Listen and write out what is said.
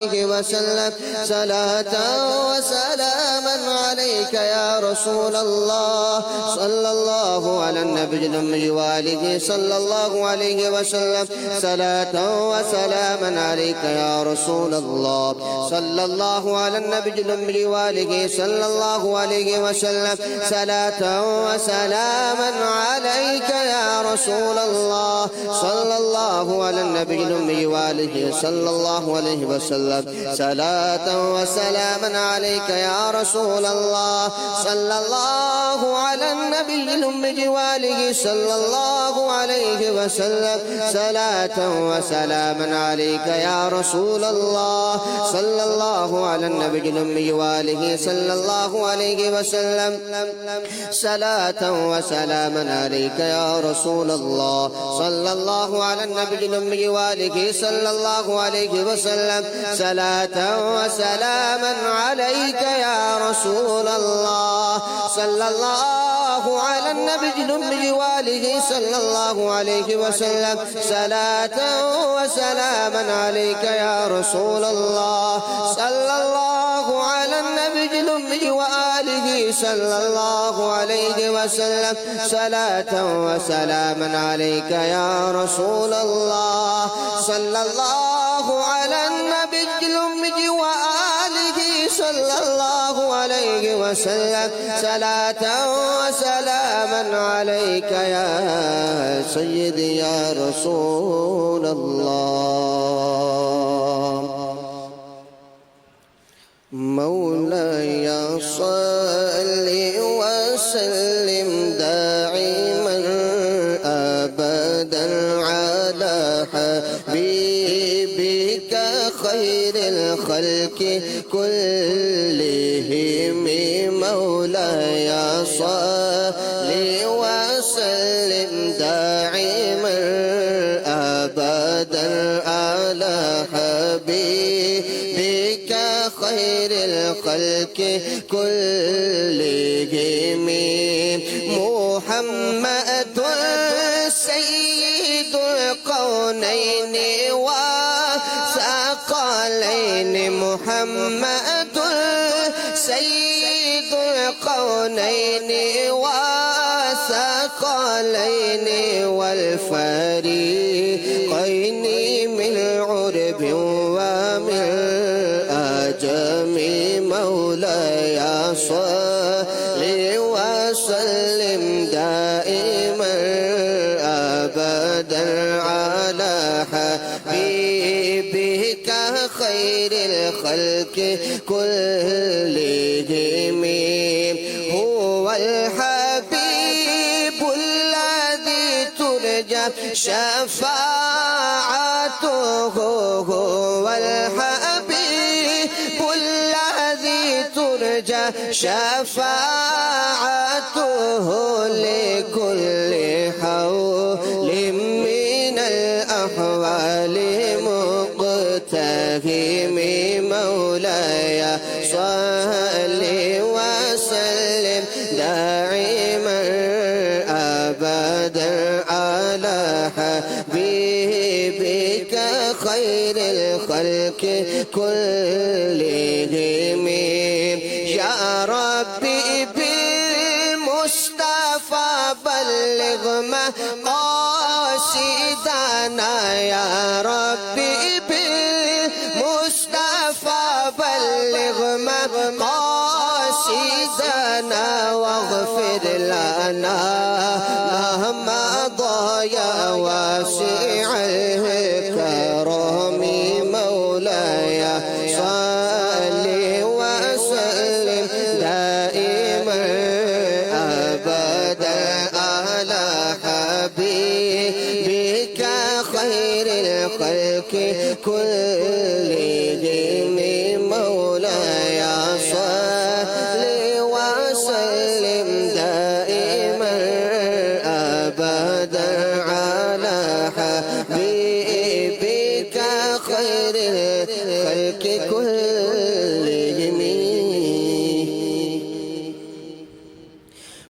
وسلم صلاة وسلاما عليك يا رسول الله. صلى الله على النبي الأمي وآله صلى الله عليه وسلم صلاة وسلاما عليك يا رسول الله. صلى الله على النبي الأمي وآله صلى الله عليه وسلم صلاة وسلاما عليك يا رسول الله. صلى الله على النبي الأمي وآله صلى الله عليه وسلم صلاة وسلاما عليك يا رسول الله. صلى الله على النبي الأمي وآله صلى الله عليه وسلم صلاة وسلاما عليك يا رسول الله. صلى الله على النبي الأمي وآله صلى الله عليه وسلم صلاة وسلاما عليك يا رسول الله. صلى الله على النبي الأمي وآله صلى الله عليه وسلم صلاة وسلاما عليك يا رسول الله. صلى الله على النبي الأمي وآله صلى الله عليه وسلم صلاة وسلاما عليك يا رسول الله. صلى الله على النبي الأمي وآله صلى الله عليه وسلم صلاة وسلاما عليك يا رسول الله. صلى الله على النبي الأمي وآله صلى الله عليه وسلم صلاة وسلاما عليك يا سيدي يا رسول الله. مولاي صل وسلم دائما أبدا على حبيبك خير الخلق كلهم. مولاي صل وسلم دائما أبدا على حبيبك خير الخلق كلهم. محمد سيد الكونين وثقلين. محمد سيد الكونين وثقلين والفريقين من عرب ومن أجم. مولاي صل وسلم دائما أبدا على حبيبك خير الخلق كلهم. هو الحبيب الذي ترجى شفاعته. هو الحبيب الذي ترجى شفاعته لكل حول من الأحوال مقتهم. مولاي صل وسلم دائما أبدا على حبيبك خير الخلق كلهم. يا ربي بالمصطفى بلغ مقاصدنا. يا ربي بالمصطفى بلغ مقاصدنا واغفر لنا ما مضى يا واسع الكرم. مولاي صل وسلم دائما أبدا على حبيبك خير الخلق كلهم. مولاي صل وسلم دائما أبدا